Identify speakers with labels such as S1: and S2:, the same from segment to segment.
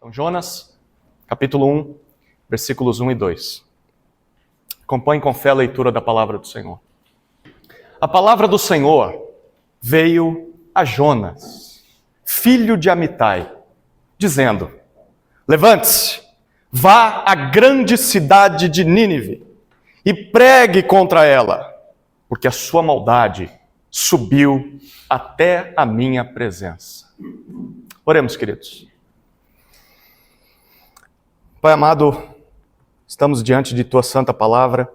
S1: Então, Jonas, capítulo 1, versículos 1 e 2. Acompanhe com fé a leitura da palavra do Senhor. A palavra do Senhor veio a Jonas, filho de Amitai, dizendo: levante-se, vá à grande cidade de Nínive e pregue contra ela, porque a sua maldade subiu até a minha presença. Oremos, queridos. Pai amado, estamos diante de Tua Santa Palavra,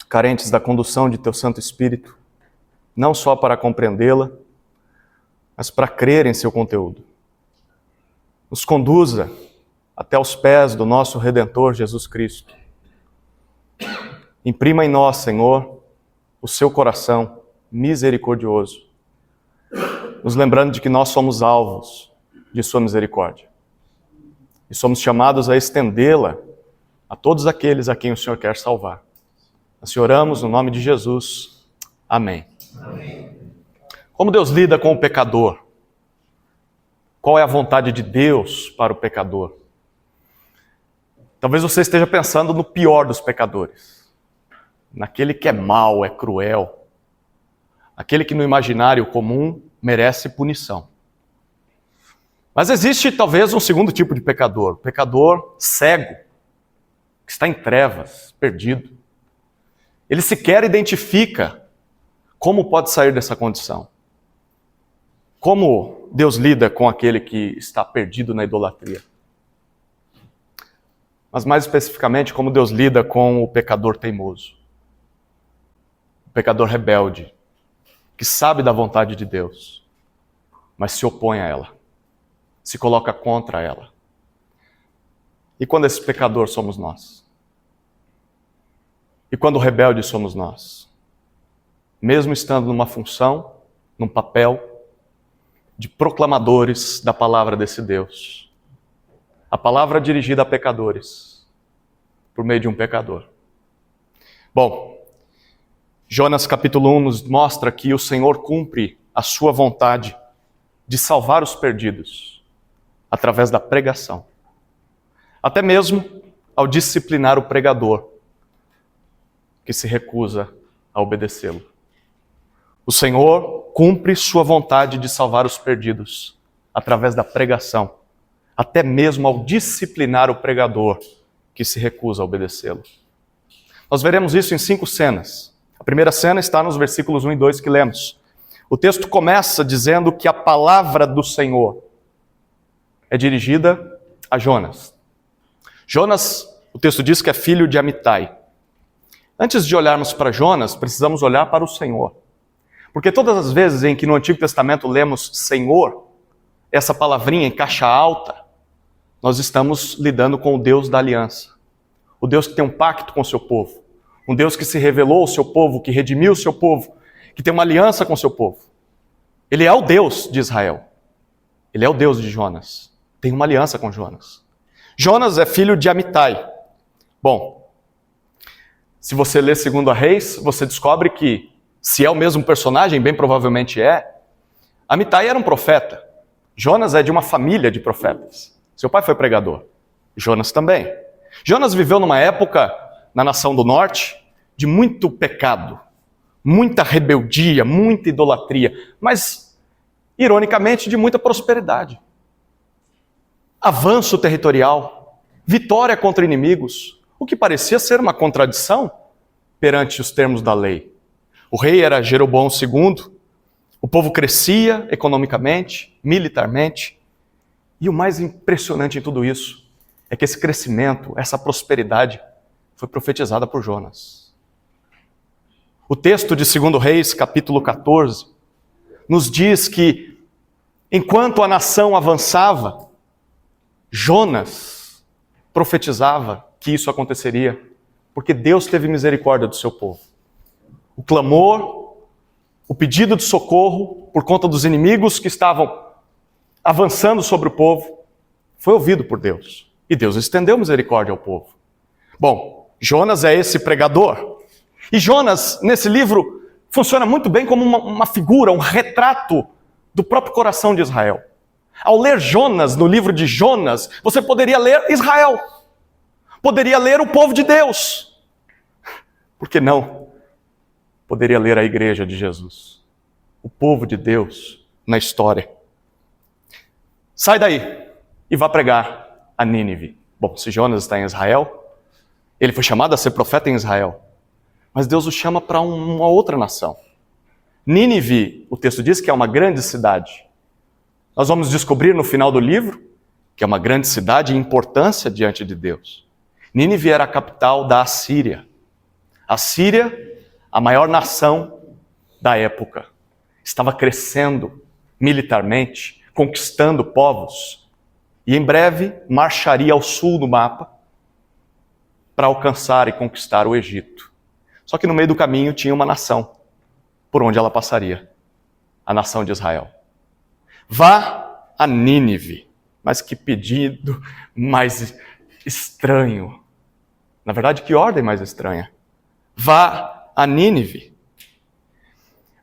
S1: carentes da condução de Teu Santo Espírito, não só para compreendê-la, mas para crer em seu conteúdo. Nos conduza até os pés do nosso Redentor Jesus Cristo. Imprima em nós, Senhor, o seu coração misericordioso, nos lembrando de que nós somos alvos de sua misericórdia. E somos chamados a estendê-la a todos aqueles a quem o Senhor quer salvar. Assim oramos no nome de Jesus. Amém. Amém. Como Deus lida com o pecador? Qual é a vontade de Deus para o pecador? Talvez você esteja pensando no pior dos pecadores. Naquele que é mau, é cruel. Aquele que no imaginário comum merece punição. Mas existe talvez um segundo tipo de pecador. O pecador cego, que está em trevas, perdido. Ele sequer identifica como pode sair dessa condição. Como Deus lida com aquele que está perdido na idolatria. Mas mais especificamente, como Deus lida com o pecador teimoso. O pecador rebelde, que sabe da vontade de Deus, mas se opõe a ela. Se coloca contra ela. E quando esse pecador somos nós? E quando o rebelde somos nós? Mesmo estando numa função, num papel de proclamadores da palavra desse Deus. A palavra dirigida a pecadores, por meio de um pecador. Bom, Jonas capítulo 1 nos mostra que o Senhor cumpre a sua vontade de salvar os perdidos através da pregação. Até mesmo ao disciplinar o pregador que se recusa a obedecê-lo. O Senhor cumpre sua vontade de salvar os perdidos através da pregação, até mesmo ao disciplinar o pregador que se recusa a obedecê-lo. Nós veremos isso em 5 cenas. A primeira cena está nos versículos 1 e 2 que lemos. O texto começa dizendo que a palavra do Senhor é dirigida a Jonas. Jonas, o texto diz que é filho de Amitai. Antes de olharmos para Jonas, precisamos olhar para o Senhor. Porque todas as vezes em que no Antigo Testamento lemos Senhor, essa palavrinha em caixa alta, nós estamos lidando com o Deus da aliança. O Deus que tem um pacto com o seu povo. Um Deus que se revelou ao seu povo, que redimiu o seu povo, que tem uma aliança com o seu povo. Ele é o Deus de Israel. Ele é o Deus de Jonas. Tem uma aliança com Jonas. Jonas é filho de Amitai. Bom, se você lê 2 Reis, você descobre que, se é o mesmo personagem, bem provavelmente é, Amitai era um profeta. Jonas é de uma família de profetas. Seu pai foi pregador. Jonas também. Jonas viveu numa época, na nação do norte, de muito pecado, muita rebeldia, muita idolatria, mas, ironicamente, de muita prosperidade. Avanço territorial, vitória contra inimigos, o que parecia ser uma contradição perante os termos da lei. O rei era Jeroboão II, o povo crescia economicamente, militarmente, e o mais impressionante em tudo isso é que esse crescimento, essa prosperidade, foi profetizada por Jonas. O texto de 2 Reis, capítulo 14, nos diz que, enquanto a nação avançava, Jonas profetizava que isso aconteceria, porque Deus teve misericórdia do seu povo. O clamor, o pedido de socorro por conta dos inimigos que estavam avançando sobre o povo, foi ouvido por Deus. E Deus estendeu misericórdia ao povo. Bom, Jonas é esse pregador. E Jonas, nesse livro, funciona muito bem como uma figura, um retrato do próprio coração de Israel. Ao ler Jonas, no livro de Jonas, você poderia ler Israel. Poderia ler o povo de Deus. Por que não? Poderia ler a igreja de Jesus. O povo de Deus na história. Sai daí e vá pregar a Nínive. Bom, se Jonas está em Israel, ele foi chamado a ser profeta em Israel. Mas Deus o chama para uma outra nação. Nínive, o texto diz que é uma grande cidade. Nós vamos descobrir no final do livro que é uma grande cidade e importância diante de Deus. Nínive era a capital da Assíria. A Síria, a maior nação da época, estava crescendo militarmente, conquistando povos, e em breve marcharia ao sul do mapa para alcançar e conquistar o Egito. Só que no meio do caminho tinha uma nação por onde ela passaria, a nação de Israel. Vá a Nínive, mas que pedido mais estranho. Na verdade, que ordem mais estranha. Vá a Nínive.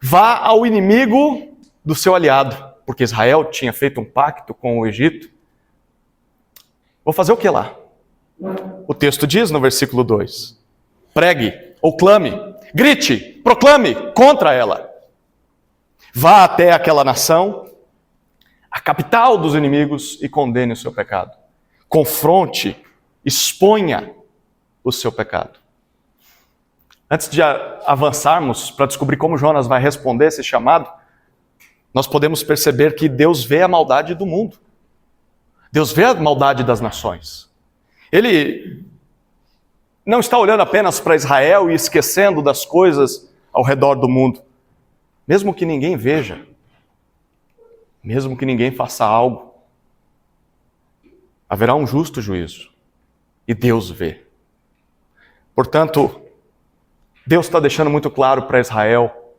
S1: Vá ao inimigo do seu aliado, porque Israel tinha feito um pacto com o Egito. Vou fazer o que lá? O texto diz no versículo 2: pregue ou clame, grite, proclame contra ela. Vá até aquela nação, a capital dos inimigos, e condene o seu pecado. Confronte, exponha o seu pecado. Antes de avançarmos para descobrir como Jonas vai responder esse chamado, nós podemos perceber que Deus vê a maldade do mundo. Deus vê a maldade das nações. Ele não está olhando apenas para Israel e esquecendo das coisas ao redor do mundo. Mesmo que ninguém veja, mesmo que ninguém faça algo, haverá um justo juízo. E Deus vê. Portanto, Deus está deixando muito claro para Israel: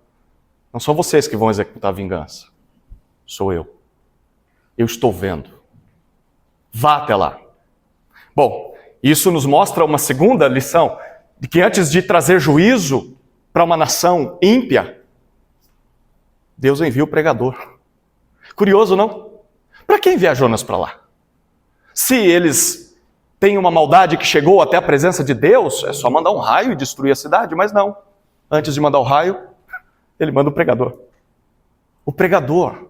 S1: não são vocês que vão executar a vingança, sou eu. Eu estou vendo. Vá até lá. Bom, isso nos mostra uma segunda lição, de que antes de trazer juízo para uma nação ímpia, Deus envia o pregador. Curioso, não? Para que enviar Jonas para lá? Se eles têm uma maldade que chegou até a presença de Deus, é só mandar um raio e destruir a cidade, mas não. Antes de mandar o raio, ele manda o pregador. O pregador.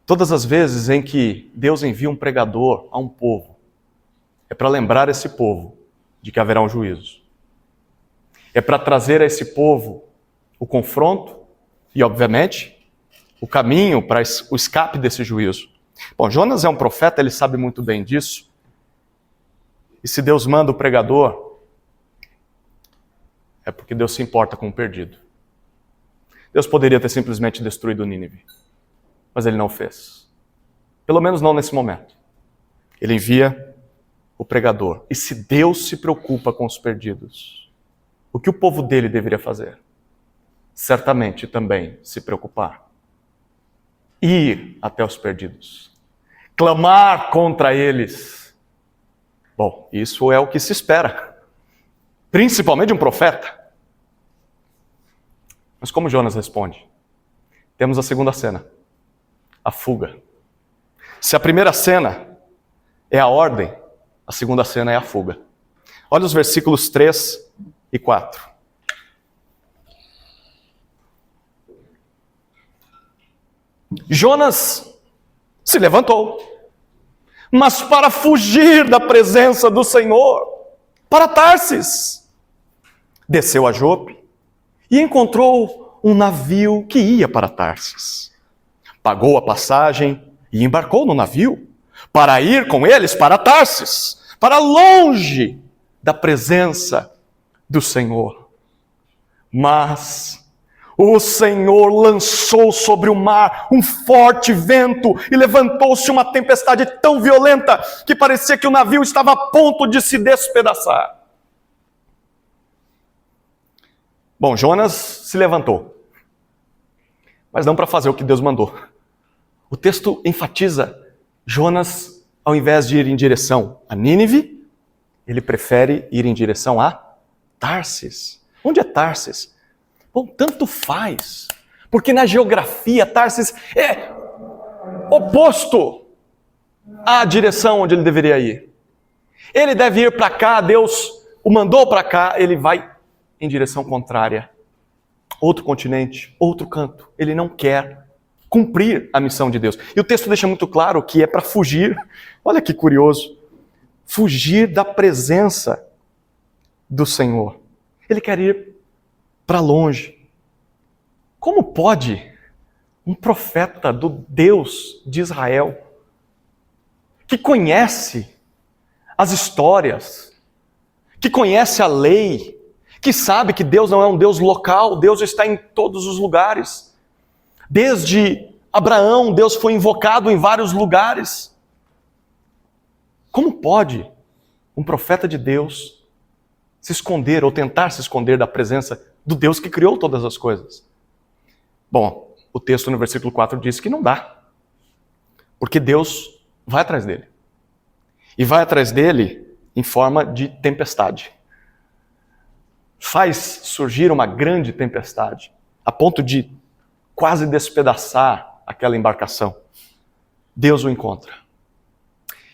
S1: Todas as vezes em que Deus envia um pregador a um povo, é para lembrar esse povo de que haverá um juízo. É para trazer a esse povo o confronto e, obviamente, o caminho para o escape desse juízo. Bom, Jonas é um profeta, ele sabe muito bem disso. E se Deus manda o pregador, é porque Deus se importa com o perdido. Deus poderia ter simplesmente destruído Nínive, mas ele não fez. Pelo menos não nesse momento. Ele envia o pregador. E se Deus se preocupa com os perdidos, o que o povo dele deveria fazer? Certamente também se preocupar. Ir até os perdidos. Clamar contra eles. Bom, isso é o que se espera. Principalmente de um profeta. Mas como Jonas responde? Temos a segunda cena. A fuga. Se a primeira cena é a ordem, a segunda cena é a fuga. Olha os versículos 3 e 4. Jonas se levantou, mas para fugir da presença do Senhor, para Tarsis. Desceu a Jope e encontrou um navio que ia para Tarsis. Pagou a passagem e embarcou no navio para ir com eles para Tarsis, para longe da presença do Senhor. Mas o Senhor lançou sobre o mar um forte vento e levantou-se uma tempestade tão violenta que parecia que o navio estava a ponto de se despedaçar. Bom, Jonas se levantou, mas não para fazer o que Deus mandou. O texto enfatiza: Jonas, ao invés de ir em direção a Nínive, ele prefere ir em direção a Tarsis. Onde é Tarsis? Bom, tanto faz, Porque na geografia, Tarsis é oposto à direção onde ele deveria ir. Ele deve ir para cá, Deus o mandou para cá, ele vai em direção contrária. Outro continente, outro canto. Ele não quer cumprir a missão de Deus. E o texto deixa muito claro que é para fugir, olha que curioso, fugir da presença do Senhor. Ele quer ir para longe. Como pode um profeta do Deus de Israel, que conhece as histórias, que conhece a lei, que sabe que Deus não é um Deus local, Deus está em todos os lugares. Desde Abraão, Deus foi invocado em vários lugares. Como pode um profeta de Deus se esconder ou tentar se esconder da presença do Deus que criou todas as coisas? Bom, o texto no versículo 4 diz que não dá. Porque Deus vai atrás dele. E vai atrás dele em forma de tempestade. Faz surgir uma grande tempestade, a ponto de quase despedaçar aquela embarcação. Deus o encontra.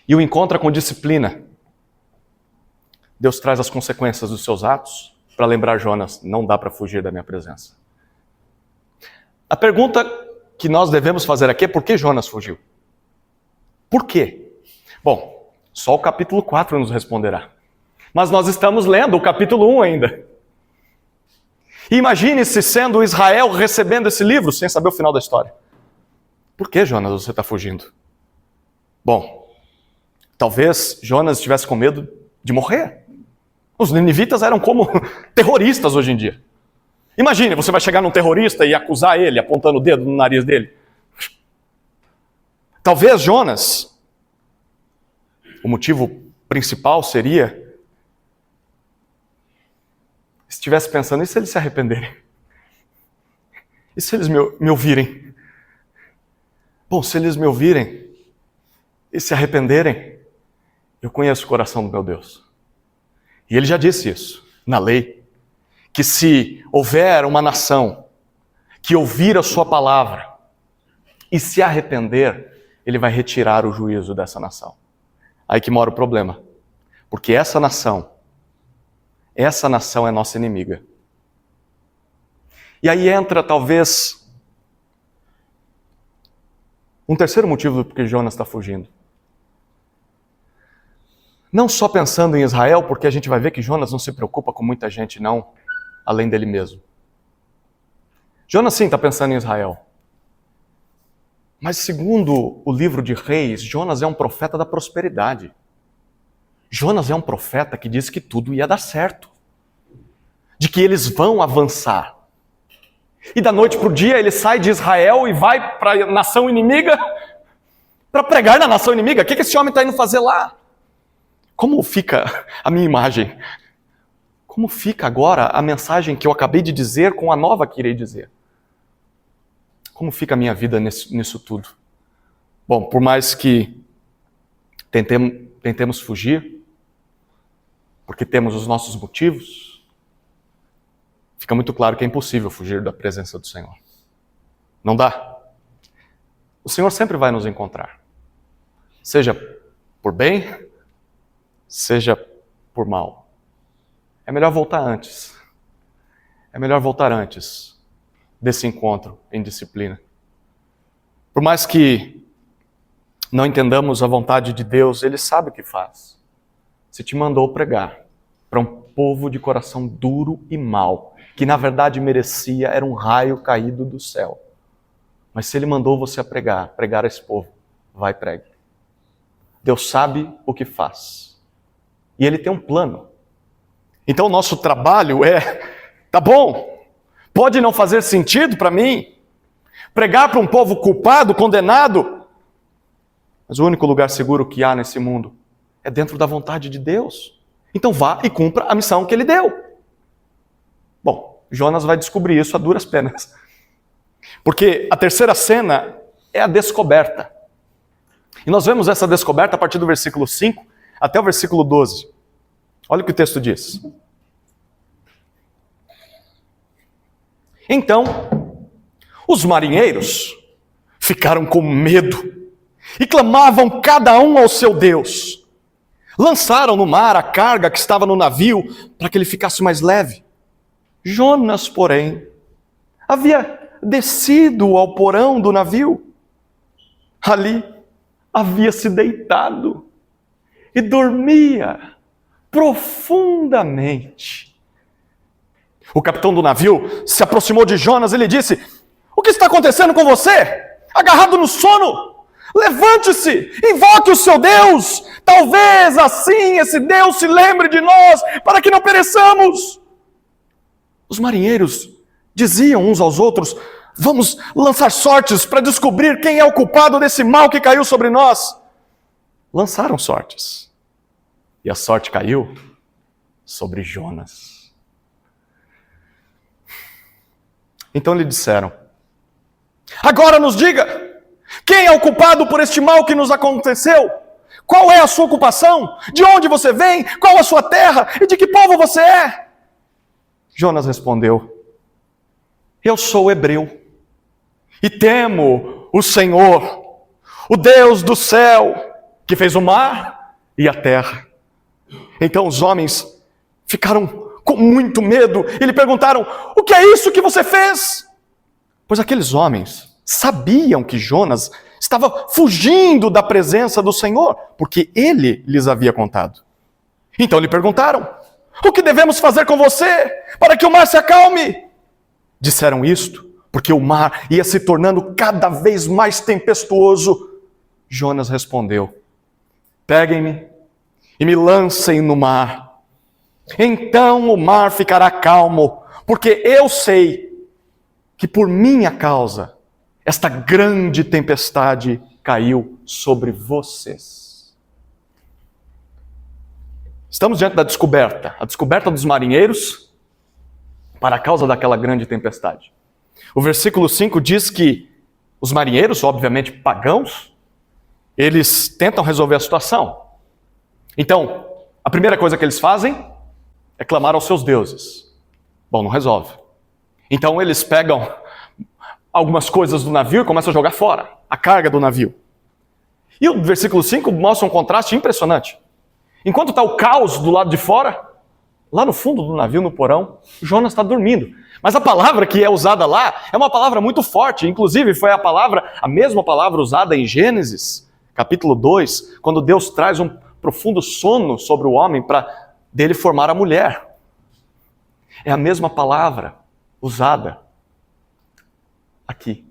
S1: E o encontra com disciplina. Deus traz as consequências dos seus atos para lembrar Jonas, não dá para fugir da minha presença. A pergunta que nós devemos fazer aqui é por que Jonas fugiu? Por quê? Bom, só o capítulo 4 nos responderá. Mas nós estamos lendo o capítulo 1 ainda. Imagine-se sendo Israel recebendo esse livro sem saber o final da história. Por que, Jonas, você está fugindo? Bom, talvez Jonas estivesse com medo de morrer. Os ninivitas eram como terroristas hoje em dia. Imagine, você vai chegar num terrorista e acusar ele, apontando o dedo no nariz dele. Talvez Jonas, o motivo principal seria, estivesse pensando, e se eles se arrependerem? E se eles me ouvirem? Bom, se eles me ouvirem e se arrependerem, eu conheço o coração do meu Deus. E ele já disse isso na lei, que se houver uma nação que ouvir a sua palavra e se arrepender, ele vai retirar o juízo dessa nação. Aí que mora o problema. Porque essa nação é nossa inimiga. E aí entra talvez um terceiro motivo por que Jonas está fugindo. Não só pensando em Israel, porque a gente vai ver que Jonas não se preocupa com muita gente não, além dele mesmo. Jonas sim está pensando em Israel. Mas segundo o livro de Reis, Jonas é um profeta da prosperidade. Jonas é um profeta que diz que tudo ia dar certo. De que eles vão avançar. E da noite para o dia ele sai de Israel e vai para a nação inimiga para pregar na nação inimiga. O que esse homem está indo fazer lá? Como fica a minha imagem? Como fica agora a mensagem que eu acabei de dizer com a nova que irei dizer? Como fica a minha vida nisso tudo? Bom, por mais que tentemos fugir, porque temos os nossos motivos, fica muito claro que é impossível fugir da presença do Senhor. Não dá. O Senhor sempre vai nos encontrar. Seja por bem, seja por mal. É melhor voltar antes. É melhor voltar antes desse encontro em disciplina. Por mais que não entendamos a vontade de Deus, Ele sabe o que faz. Se te mandou pregar para um povo de coração duro e mau, que na verdade merecia, era um raio caído do céu. Mas se Ele mandou você a pregar a esse povo, vai e pregue. Deus sabe o que faz. E Ele tem um plano. Então o nosso trabalho tá bom, pode não fazer sentido para mim, pregar para um povo culpado, condenado, mas o único lugar seguro que há nesse mundo é dentro da vontade de Deus. Então vá e cumpra a missão que Ele deu. Bom, Jonas vai descobrir isso a duras penas. Porque a terceira cena é a descoberta. E nós vemos essa descoberta a partir do versículo 5 até o versículo 12. Olha o que o texto diz. Então, Os marinheiros ficaram com medo e clamavam cada um ao seu Deus. Lançaram no mar a carga que estava no navio para que ele ficasse mais leve. Jonas, porém, havia descido ao porão do navio. Ali havia se deitado e dormia profundamente. O capitão do navio se aproximou de Jonas e lhe disse: "O que está acontecendo com você? Agarrado no sono? Levante-se, invoque o seu Deus. Talvez assim esse Deus se lembre de nós, para que não pereçamos." Os marinheiros diziam uns aos outros: "Vamos lançar sortes para descobrir quem é o culpado desse mal que caiu sobre nós." Lançaram sortes. E a sorte caiu sobre Jonas. Então lhe disseram: "Agora nos diga, quem é o culpado por este mal que nos aconteceu? Qual é a sua ocupação? De onde você vem? Qual a sua terra? E de que povo você é?" Jonas respondeu: "Eu sou hebreu e temo o Senhor, o Deus do céu, que fez o mar e a terra." Então os homens ficaram com muito medo e lhe perguntaram: "O que é isso que você fez?" Pois aqueles homens sabiam que Jonas estava fugindo da presença do Senhor, porque ele lhes havia contado. Então lhe perguntaram: "O que devemos fazer com você para que o mar se acalme?" Disseram isto porque o mar ia se tornando cada vez mais tempestuoso. Jonas respondeu: "Peguem-me e me lancem no mar. Então o mar ficará calmo, porque eu sei que por minha causa esta grande tempestade caiu sobre vocês." Estamos diante da descoberta, a descoberta dos marinheiros para a causa daquela grande tempestade. O versículo 5 diz que os marinheiros, obviamente pagãos, eles tentam resolver a situação. Então, a primeira coisa que eles fazem é clamar aos seus deuses. Bom, não resolve. Então eles pegam algumas coisas do navio e começam a jogar fora, a carga do navio. E o versículo 5 mostra um contraste impressionante. Enquanto está o caos do lado de fora, lá no fundo do navio, no porão, Jonas está dormindo. Mas a palavra que é usada lá é uma palavra muito forte. Inclusive foi a mesma palavra usada em Gênesis, capítulo 2, quando Deus traz um profundo sono sobre o homem para dele formar a mulher. É a mesma palavra usada aqui.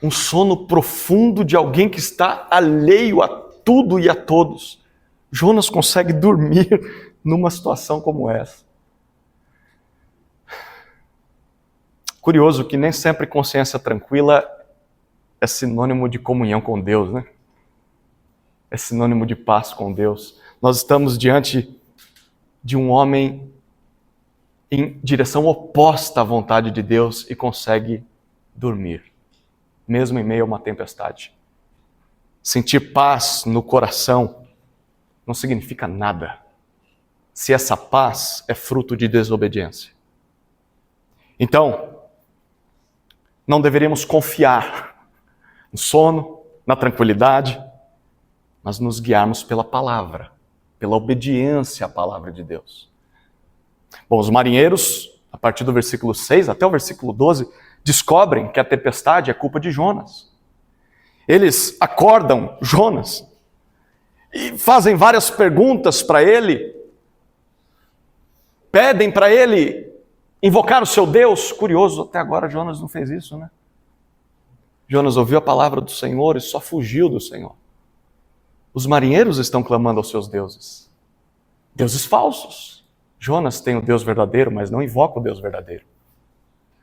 S1: Um sono profundo de alguém que está alheio a tudo e a todos. Jonas consegue dormir numa situação como essa. Curioso que nem sempre consciência tranquila é sinônimo de comunhão com Deus, né? É sinônimo de paz com Deus. Nós estamos diante de um homem em direção oposta à vontade de Deus e consegue dormir, mesmo em meio a uma tempestade. Sentir paz no coração não significa nada se essa paz é fruto de desobediência. Então, não deveríamos confiar no sono, na tranquilidade, mas nos guiarmos pela palavra, pela obediência à palavra de Deus. Bom, os marinheiros, a partir do versículo 6 até o versículo 12, descobrem que a tempestade é culpa de Jonas. Eles acordam Jonas e fazem várias perguntas para ele, pedem para ele invocar o seu Deus. Curioso, até agora Jonas não fez isso, né? Jonas ouviu a palavra do Senhor e só fugiu do Senhor. Os marinheiros estão clamando aos seus deuses. Deuses falsos. Jonas tem o Deus verdadeiro, mas não invoca o Deus verdadeiro.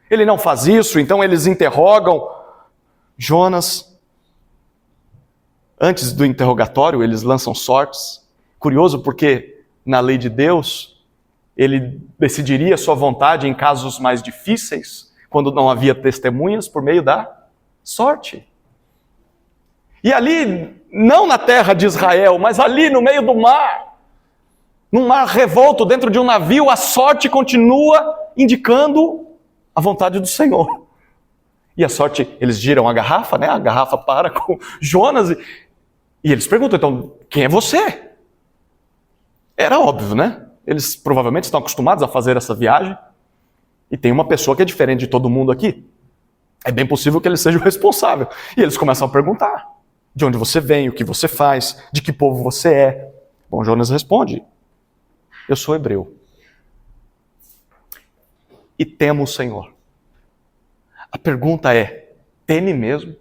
S1: Ele não faz isso, então eles interrogam Jonas. Antes do interrogatório, eles lançam sortes. Curioso porque na lei de Deus, ele decidiria sua vontade em casos mais difíceis, quando não havia testemunhas, por meio da sorte. E ali, não na terra de Israel, mas ali no meio do mar, num mar revolto, dentro de um navio, a sorte continua indicando a vontade do Senhor. E a sorte, eles giram a garrafa, né? A garrafa para com Jonas e eles perguntam, então, quem é você? Era óbvio, né? Eles provavelmente estão acostumados a fazer essa viagem e tem uma pessoa que é diferente de todo mundo aqui. É bem possível que ele seja o responsável. E eles começam a perguntar, de onde você vem, o que você faz, de que povo você é. Bom, Jonas responde, eu sou hebreu. E temo o Senhor. A pergunta é, teme mesmo?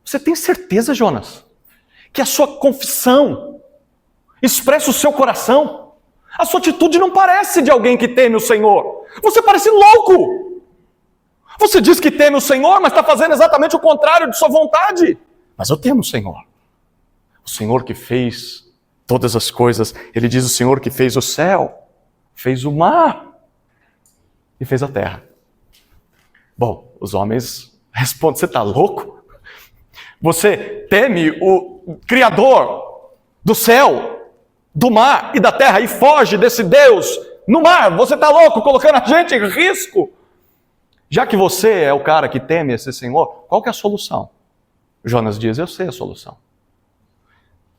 S1: Você tem certeza, Jonas, que a sua confissão expressa o seu coração? A sua atitude não parece de alguém que teme o Senhor. Você parece louco. Você diz que teme o Senhor, mas está fazendo exatamente o contrário de sua vontade. Mas eu temo o Senhor. O Senhor que fez todas as coisas. Ele diz o Senhor que fez o céu, fez o mar e fez a terra. Bom, os homens respondem, você está louco? Você teme o Criador do céu, do mar e da terra e foge desse Deus no mar? Você está louco, colocando a gente em risco? Já que você é o cara que teme esse Senhor, qual que é a solução? Jonas diz, eu sei a solução.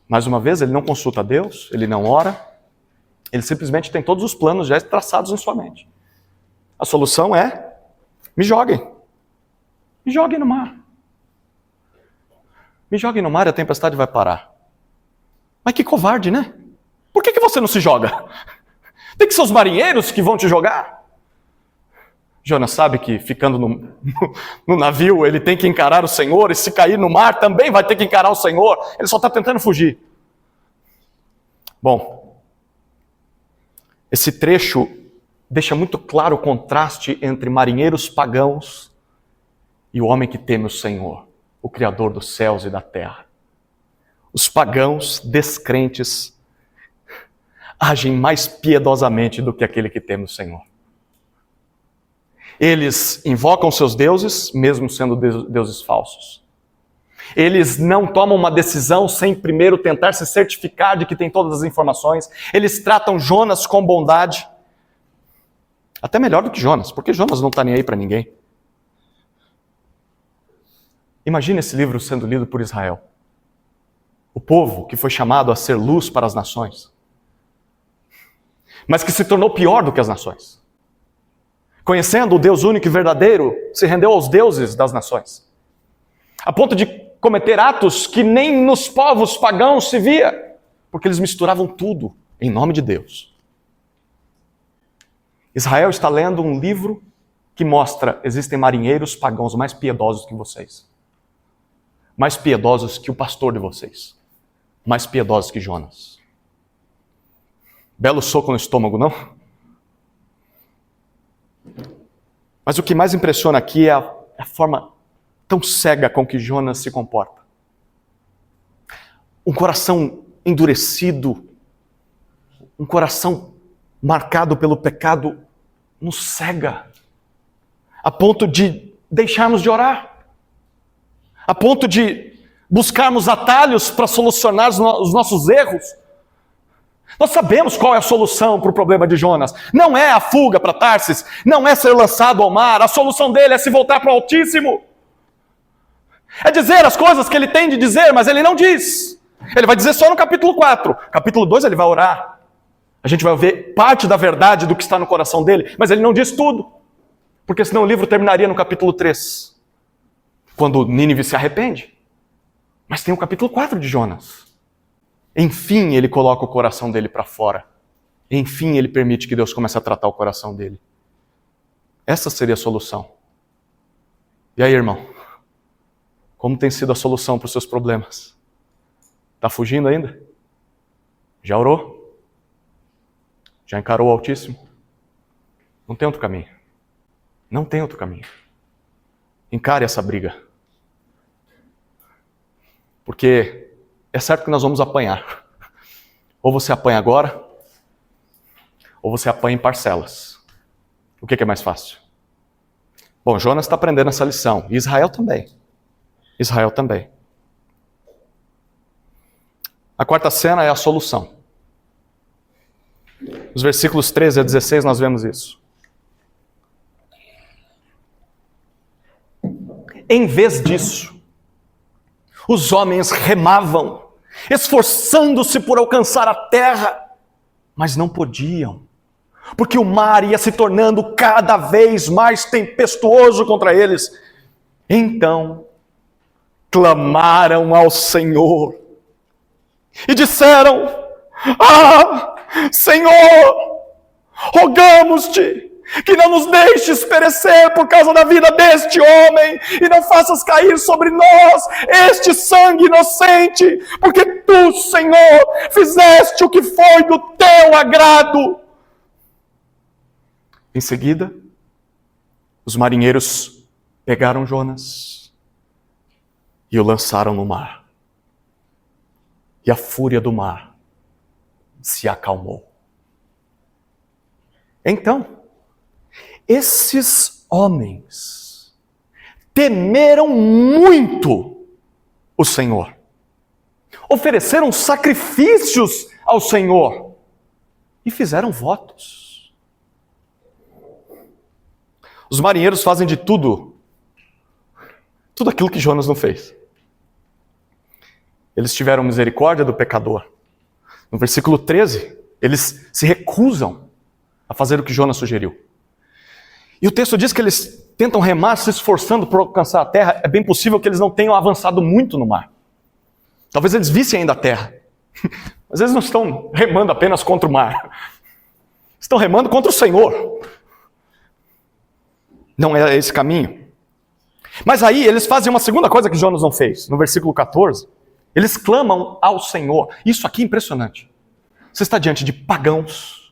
S1: Mais uma vez, ele não consulta Deus, ele não ora, ele simplesmente tem todos os planos já traçados em sua mente. A solução é, me joguem no mar. Me joguem no mar e a tempestade vai parar. Mas que covarde, né? Por que você não se joga? Tem que ser os marinheiros que vão te jogar? Jonas sabe que ficando no navio ele tem que encarar o Senhor, e se cair no mar também vai ter que encarar o Senhor. Ele só está tentando fugir. Bom, esse trecho deixa muito claro o contraste entre marinheiros pagãos e o homem que teme o Senhor, o Criador dos céus e da terra. Os pagãos descrentes agem mais piedosamente do que aquele que teme o Senhor. Eles invocam seus deuses, mesmo sendo deuses falsos. Eles não tomam uma decisão sem primeiro tentar se certificar de que tem todas as informações. Eles tratam Jonas com bondade. Até melhor do que Jonas, porque Jonas não está nem aí para ninguém. Imagina esse livro sendo lido por Israel. O povo que foi chamado a ser luz para as nações, mas que se tornou pior do que as nações. Conhecendo o Deus único e verdadeiro, se rendeu aos deuses das nações, a ponto de cometer atos que nem nos povos pagãos se via, porque eles misturavam tudo em nome de Deus. Israel está lendo um livro que mostra existem marinheiros pagãos mais piedosos que vocês, mais piedosos que o pastor de vocês, mais piedosos que Jonas. Belo soco no estômago, não? Mas o que mais impressiona aqui é a forma tão cega com que Jonas se comporta. Um coração endurecido, um coração marcado pelo pecado, nos cega, a ponto de deixarmos de orar, a ponto de buscarmos atalhos para solucionar os nossos erros. Nós sabemos qual é a solução para o problema de Jonas. Não é a fuga para Tarsis, não é ser lançado ao mar. A solução dele é se voltar para o Altíssimo. É dizer as coisas que ele tem de dizer, mas ele não diz. Ele vai dizer só no capítulo 4. Capítulo 2 ele vai orar. A gente vai ver parte da verdade do que está no coração dele, mas ele não diz tudo. Porque senão o livro terminaria no capítulo 3, quando Nínive se arrepende. Mas tem o capítulo 4 de Jonas. Enfim, ele coloca o coração dele para fora. Enfim, ele permite que Deus comece a tratar o coração dele. Essa seria a solução. E aí, irmão? Como tem sido a solução para os seus problemas? Está fugindo ainda? Já orou? Já encarou o Altíssimo? Não tem outro caminho. Não tem outro caminho. Encare essa briga. Porque é certo que nós vamos apanhar. Ou você apanha agora, ou você apanha em parcelas. O que é mais fácil? Bom, Jonas está aprendendo essa lição. E Israel também. Israel também. A quarta cena é a solução. Nos versículos 13 a 16 nós vemos isso. Em vez disso, os homens remavam, esforçando-se por alcançar a terra, mas não podiam, porque o mar ia se tornando cada vez mais tempestuoso contra eles. Então, clamaram ao Senhor e disseram: Ah, Senhor, rogamos-te que não nos deixes perecer por causa da vida deste homem, e não faças cair sobre nós este sangue inocente, porque tu, Senhor, fizeste o que foi do teu agrado. Em seguida, os marinheiros pegaram Jonas e o lançaram no mar. E a fúria do mar se acalmou. Então, esses homens temeram muito o Senhor. Ofereceram sacrifícios ao Senhor e fizeram votos. Os marinheiros fazem de tudo aquilo que Jonas não fez. Eles tiveram misericórdia do pecador. No versículo 13, eles se recusam a fazer o que Jonas sugeriu. E o texto diz que eles tentam remar, se esforçando por alcançar a terra. É bem possível que eles não tenham avançado muito no mar. Talvez eles vissem ainda a terra. Mas eles não estão remando apenas contra o mar. Estão remando contra o Senhor. Não é esse caminho. Mas aí eles fazem uma segunda coisa que Jonas não fez. No versículo 14, eles clamam ao Senhor. Isso aqui é impressionante. Você está diante de pagãos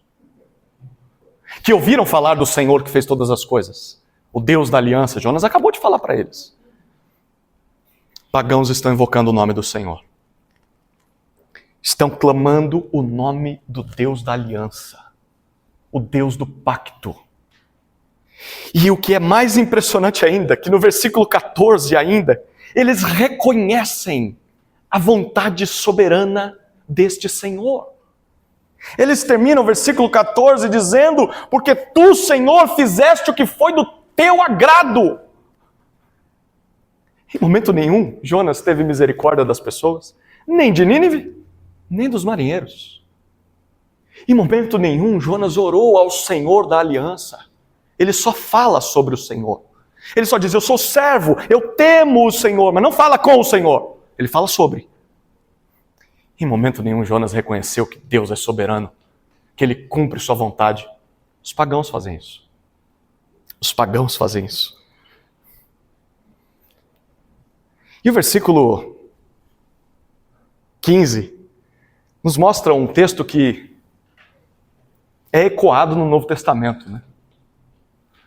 S1: que ouviram falar do Senhor que fez todas as coisas. O Deus da aliança. Jonas acabou de falar para eles. Pagãos estão invocando o nome do Senhor. Estão clamando o nome do Deus da aliança. O Deus do pacto. E o que é mais impressionante ainda, que no versículo 14 ainda, eles reconhecem a vontade soberana deste Senhor. Eles terminam o versículo 14 dizendo: porque tu, Senhor, fizeste o que foi do teu agrado. Em momento nenhum, Jonas teve misericórdia das pessoas, nem de Nínive, nem dos marinheiros. Em momento nenhum, Jonas orou ao Senhor da aliança. Ele só fala sobre o Senhor. Ele só diz: eu sou servo, eu temo o Senhor, mas não fala com o Senhor. Ele fala sobre. Em momento nenhum, Jonas reconheceu que Deus é soberano, que Ele cumpre sua vontade. Os pagãos fazem isso. Os pagãos fazem isso. E o versículo 15 nos mostra um texto que é ecoado no Novo Testamento, né?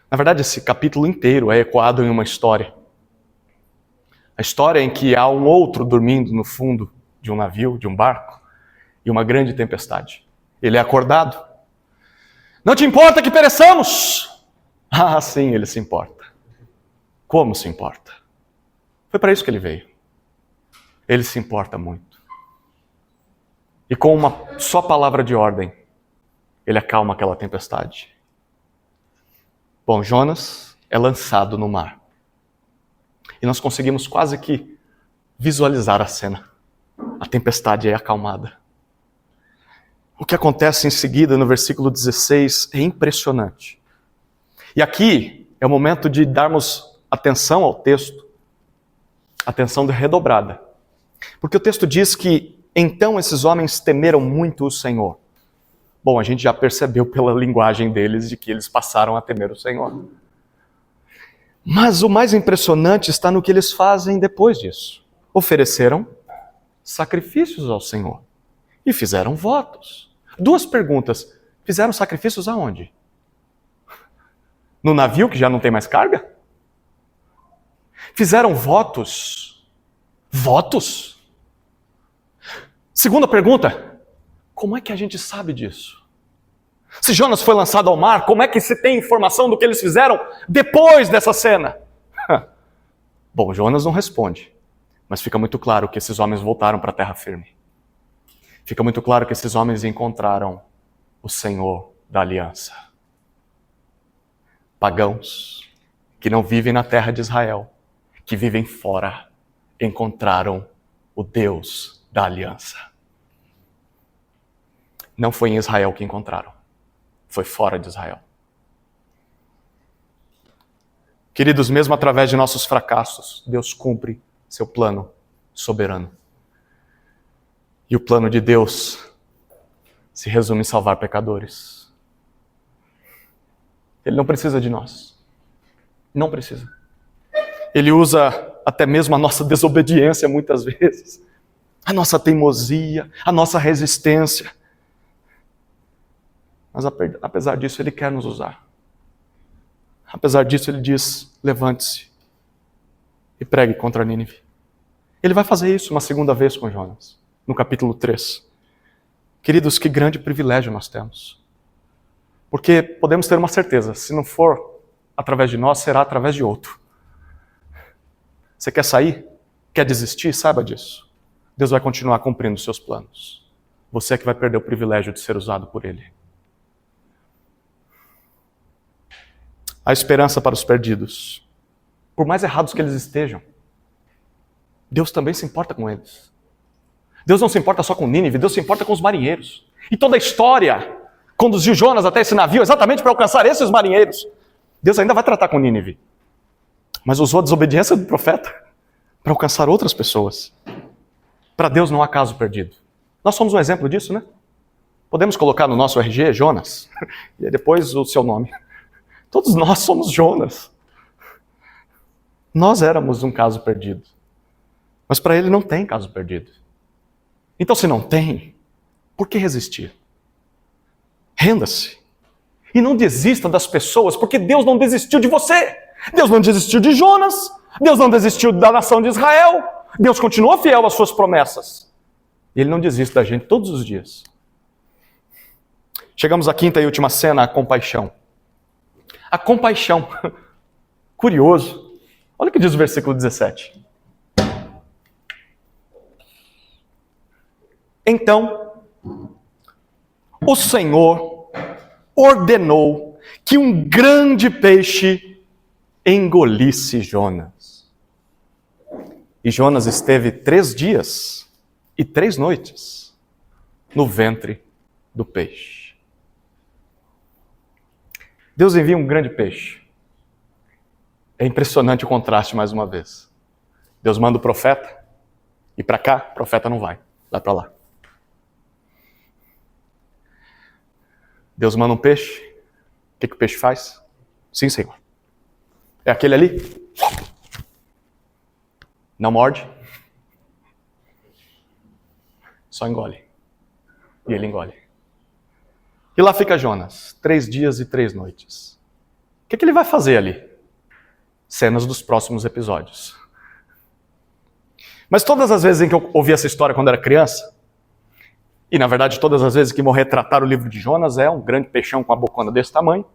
S1: Na verdade, esse capítulo inteiro é ecoado em uma história. A história em que há um outro dormindo no fundo de um navio, de um barco, e uma grande tempestade. Ele é acordado. Não te importa que pereçamos? Ah, sim, ele se importa. Como se importa? Foi para isso que ele veio. Ele se importa muito. E com uma só palavra de ordem, ele acalma aquela tempestade. Bom, Jonas é lançado no mar. E nós conseguimos quase que visualizar a cena. A tempestade é acalmada. O que acontece em seguida, no versículo 16, é impressionante. E aqui é o momento de darmos atenção ao texto. Atenção redobrada. Porque o texto diz que, então esses homens temeram muito o Senhor. Bom, a gente já percebeu pela linguagem deles de que eles passaram a temer o Senhor. Mas o mais impressionante está no que eles fazem depois disso. Ofereceram sacrifícios ao Senhor e fizeram votos. Duas perguntas. Fizeram sacrifícios aonde? No navio que já não tem mais carga? Fizeram votos? Votos? Segunda pergunta. Como é que a gente sabe disso? Se Jonas foi lançado ao mar, como é que se tem informação do que eles fizeram depois dessa cena? Bom, Jonas não responde, mas fica muito claro que esses homens voltaram para a terra firme. Fica muito claro que esses homens encontraram o Senhor da aliança. Pagãos que não vivem na terra de Israel, que vivem fora encontraram o Deus da aliança. Não foi em Israel que encontraram, foi fora de Israel. Queridos, mesmo através de nossos fracassos, Deus cumpre seu plano soberano. E o plano de Deus se resume em salvar pecadores. Ele não precisa de nós. Não precisa. Ele usa até mesmo a nossa desobediência muitas vezes, a nossa teimosia, a nossa resistência. Mas apesar disso, Ele quer nos usar. Apesar disso, Ele diz, levante-se e pregue contra Nínive. Ele vai fazer isso uma segunda vez com Jonas, no capítulo 3. Queridos, que grande privilégio nós temos. Porque podemos ter uma certeza, se não for através de nós, será através de outro. Você quer sair? Quer desistir? Saiba disso. Deus vai continuar cumprindo os seus planos. Você é que vai perder o privilégio de ser usado por Ele. A esperança para os perdidos. Por mais errados que eles estejam, Deus também se importa com eles. Deus não se importa só com Nínive, Deus se importa com os marinheiros. E toda a história conduziu Jonas até esse navio exatamente para alcançar esses marinheiros. Deus ainda vai tratar com Nínive. Mas usou a desobediência do profeta para alcançar outras pessoas. Para Deus não há caso perdido. Nós somos um exemplo disso, né? Podemos colocar no nosso RG Jonas, e depois o seu nome. Todos nós somos Jonas. Nós éramos um caso perdido. Mas para Ele não tem caso perdido. Então, se não tem, por que resistir? Renda-se. E não desista das pessoas, porque Deus não desistiu de você. Deus não desistiu de Jonas. Deus não desistiu da nação de Israel. Deus continua fiel às suas promessas. E Ele não desiste da gente todos os dias. Chegamos à quinta e última cena, a compaixão. A compaixão. Curioso. Olha o que diz o versículo 17. Então, o Senhor ordenou que um grande peixe engolisse Jonas. E Jonas esteve 3 dias e 3 noites no ventre do peixe. Deus envia um grande peixe. É impressionante o contraste mais uma vez. Deus manda o profeta, e para cá, o profeta não vai para lá. Deus manda um peixe, o que o peixe faz? Sim, Senhor. É aquele ali? Não morde. Só engole. E ele engole. E lá fica Jonas, 3 dias e 3 noites. O que ele vai fazer ali? Cenas dos próximos episódios. Mas todas as vezes em que eu ouvi essa história quando era criança, e na verdade todas as vezes que vão retratar o livro de Jonas, é um grande peixão com a bocona desse tamanho.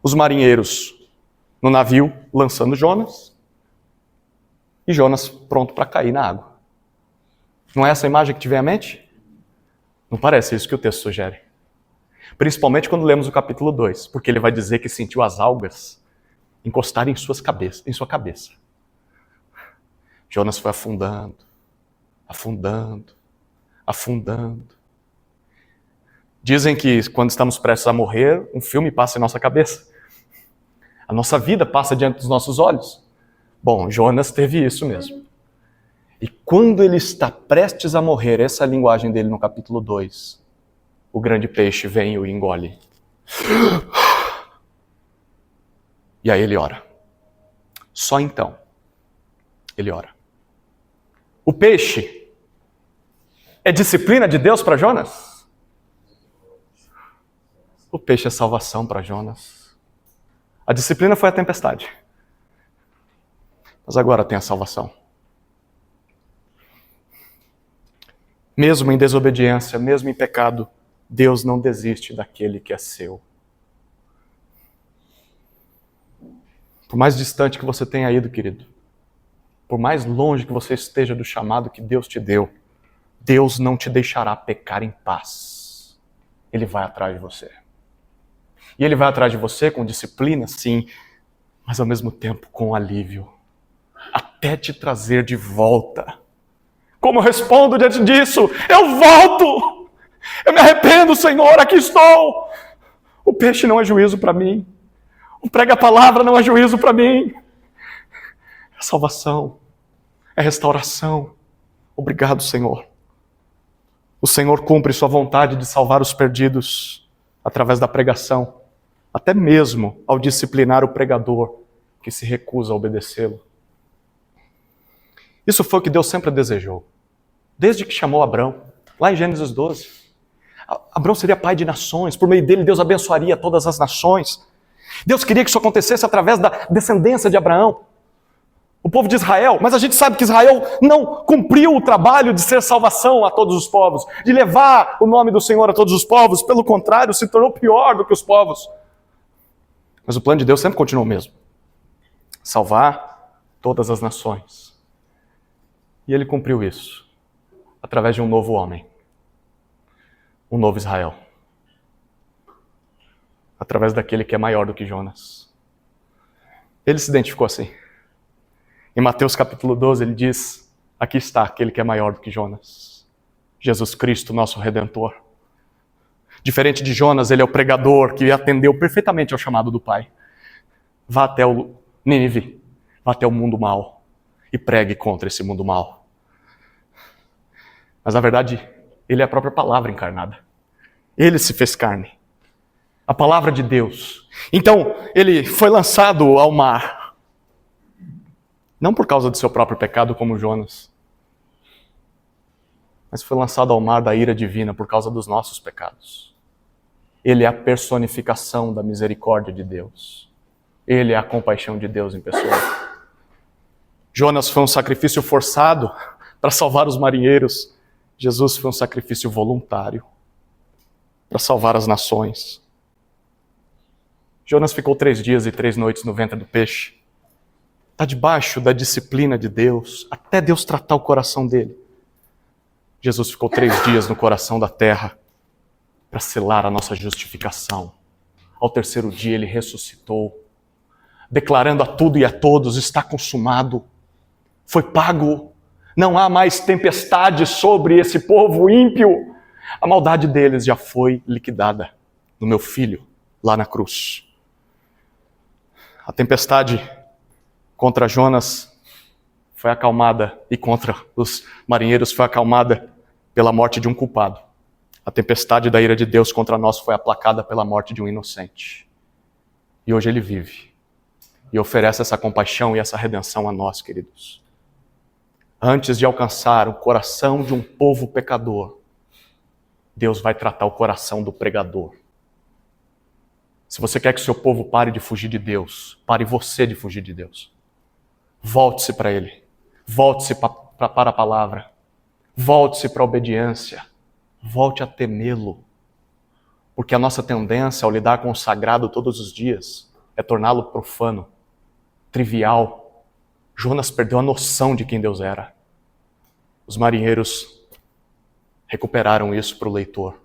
S1: Os marinheiros no navio lançando Jonas, e Jonas pronto para cair na água. Não é essa a imagem que te vem à mente? Não parece isso que o texto sugere. Principalmente quando lemos o capítulo 2, porque ele vai dizer que sentiu as algas encostarem em sua cabeça. Jonas foi afundando, afundando, afundando. Dizem que quando estamos prestes a morrer, um filme passa em nossa cabeça. A nossa vida passa diante dos nossos olhos. Bom, Jonas teve isso mesmo. E quando ele está prestes a morrer, essa é a linguagem dele no capítulo 2, o grande peixe vem e o engole. E aí ele ora. Só então ele ora. O peixe é disciplina de Deus para Jonas? O peixe é salvação para Jonas. A disciplina foi a tempestade. Mas agora tem a salvação. Mesmo em desobediência, mesmo em pecado, Deus não desiste daquele que é seu. Por mais distante que você tenha ido, querido, por mais longe que você esteja do chamado que Deus te deu, Deus não te deixará pecar em paz. Ele vai atrás de você. E Ele vai atrás de você com disciplina, sim, mas ao mesmo tempo com alívio. até te trazer de volta. Como eu respondo diante disso? Eu volto! Eu me arrependo, Senhor, aqui estou! O peixe não é juízo para mim. O prega a palavra não é juízo para mim. É salvação. É restauração. Obrigado, Senhor. O Senhor cumpre sua vontade de salvar os perdidos através da pregação, até mesmo ao disciplinar o pregador que se recusa a obedecê-lo. Isso foi o que Deus sempre desejou, desde que chamou Abrão, lá em Gênesis 12. Abrão seria pai de nações, por meio dele Deus abençoaria todas as nações. Deus queria que isso acontecesse através da descendência de Abraão, o povo de Israel, mas a gente sabe que Israel não cumpriu o trabalho de ser salvação a todos os povos, de levar o nome do Senhor a todos os povos, pelo contrário, se tornou pior do que os povos. Mas o plano de Deus sempre continuou o mesmo, salvar todas as nações. E ele cumpriu isso, através de um novo homem, um novo Israel, através daquele que é maior do que Jonas. Ele se identificou assim. Em Mateus capítulo 12 ele diz, aqui está aquele que é maior do que Jonas, Jesus Cristo, nosso Redentor. Diferente de Jonas, ele é o pregador que atendeu perfeitamente ao chamado do Pai. Vá até o Nínive, vá até o mundo mau e pregue contra esse mundo mau. Mas na verdade, ele é a própria palavra encarnada. Ele se fez carne. A palavra de Deus. Então, ele foi lançado ao mar. Não por causa do seu próprio pecado como Jonas, mas foi lançado ao mar da ira divina por causa dos nossos pecados. Ele é a personificação da misericórdia de Deus. Ele é a compaixão de Deus em pessoa. Jonas foi um sacrifício forçado para salvar os marinheiros. Jesus foi um sacrifício voluntário para salvar as nações. Jonas ficou 3 dias e 3 noites no ventre do peixe. Está debaixo da disciplina de Deus, até Deus tratar o coração dele. Jesus ficou 3 dias no coração da terra para selar a nossa justificação. Ao 3º dia ele ressuscitou, declarando a tudo e a todos, está consumado, foi pago, não há mais tempestade sobre esse povo ímpio. A maldade deles já foi liquidada no meu filho, lá na cruz. A tempestade contra Jonas foi acalmada e contra os marinheiros foi acalmada pela morte de um culpado. A tempestade da ira de Deus contra nós foi aplacada pela morte de um inocente. E hoje ele vive e oferece essa compaixão e essa redenção a nós, queridos. Antes de alcançar o coração de um povo pecador, Deus vai tratar o coração do pregador. Se você quer que o seu povo pare de fugir de Deus, pare você de fugir de Deus. Volte-se para Ele. Volte-se para a palavra. Volte-se para a obediência. Volte a temê-lo. Porque a nossa tendência ao lidar com o sagrado todos os dias é torná-lo profano, trivial. Jonas perdeu a noção de quem Deus era. Os marinheiros recuperaram isso para o leitor.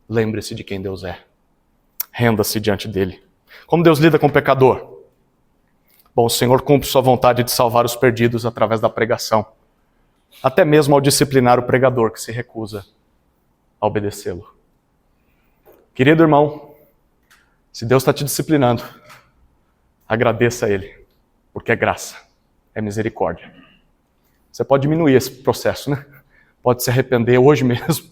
S1: Lembre-se de quem Deus é. Renda-se diante dele. Como Deus lida com o pecador? Bom, o Senhor cumpre sua vontade de salvar os perdidos através da pregação. Até mesmo ao disciplinar o pregador que se recusa a obedecê-lo. Querido irmão, se Deus está te disciplinando, agradeça a Ele, porque é graça, é misericórdia. Você pode diminuir esse processo, né? Pode se arrepender hoje mesmo.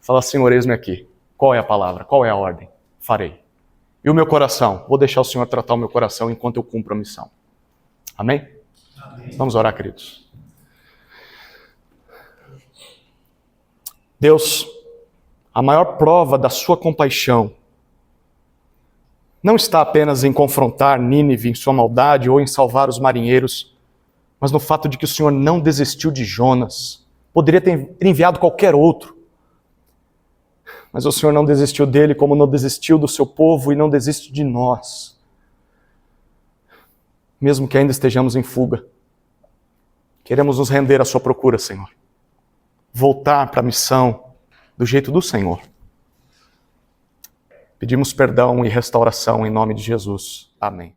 S1: Falar, Senhor, eis-me aqui. Qual é a palavra? Qual é a ordem? Farei. E o meu coração? Vou deixar o Senhor tratar o meu coração enquanto eu cumpro a missão. Amém? Amém. Vamos orar, queridos. Deus, a maior prova da sua compaixão não está apenas em confrontar Nínive em sua maldade ou em salvar os marinheiros, mas no fato de que o Senhor não desistiu de Jonas. Poderia ter enviado qualquer outro. Mas o Senhor não desistiu dele como não desistiu do seu povo e não desiste de nós. Mesmo que ainda estejamos em fuga. Queremos nos render à sua procura, Senhor. Voltar para a missão do jeito do Senhor. Pedimos perdão e restauração em nome de Jesus. Amém.